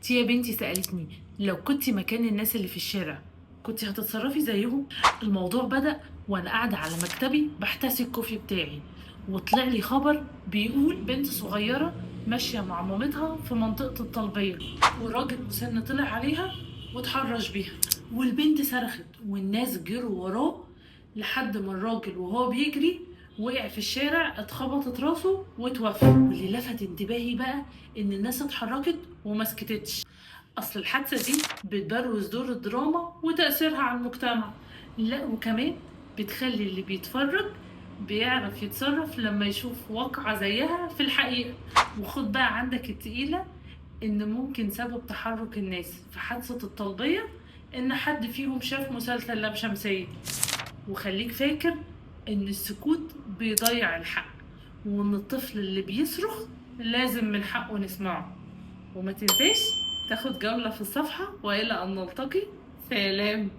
تي يا بنتي سألتني لو كنت مكان الناس اللي في الشارع كنت هتتصرفي زيهم. الموضوع بدأ وانا قاعدة على مكتبي بحتسي الكوفي بتاعي، وطلع لي خبر بيقول بنت صغيرة ماشية مع مامتها في منطقة الطلبية، وراجل مسن طلع عليها واتحرش بيها، والبنت صرخت والناس جروا وراه لحد ما الراجل وهو بيجري وقع في الشارع، اتخبطت راسه واتوفى. واللي لفت انتباهي بقى ان الناس اتحركت وما سكتتش. اصل الحادثه دي بتبروز دور الدراما وتاثيرها على المجتمع، لا وكمان بتخلي اللي بيتفرج بيعرف يتصرف لما يشوف واقعة زيها في الحقيقة. وخد بقى عندك التقيلة إن ممكن سبب تحرك الناس في حادثة الطلبية إن حد فيهم شاف مسلسل لام شمسية. وخليك فاكر إن السكوت بيضيع الحق، وإن الطفل اللي بيصرخ لازم من حقه نسمعه. وما تنساش تاخد جولة في الصفحة، وإلى أن نلتقي. سلام.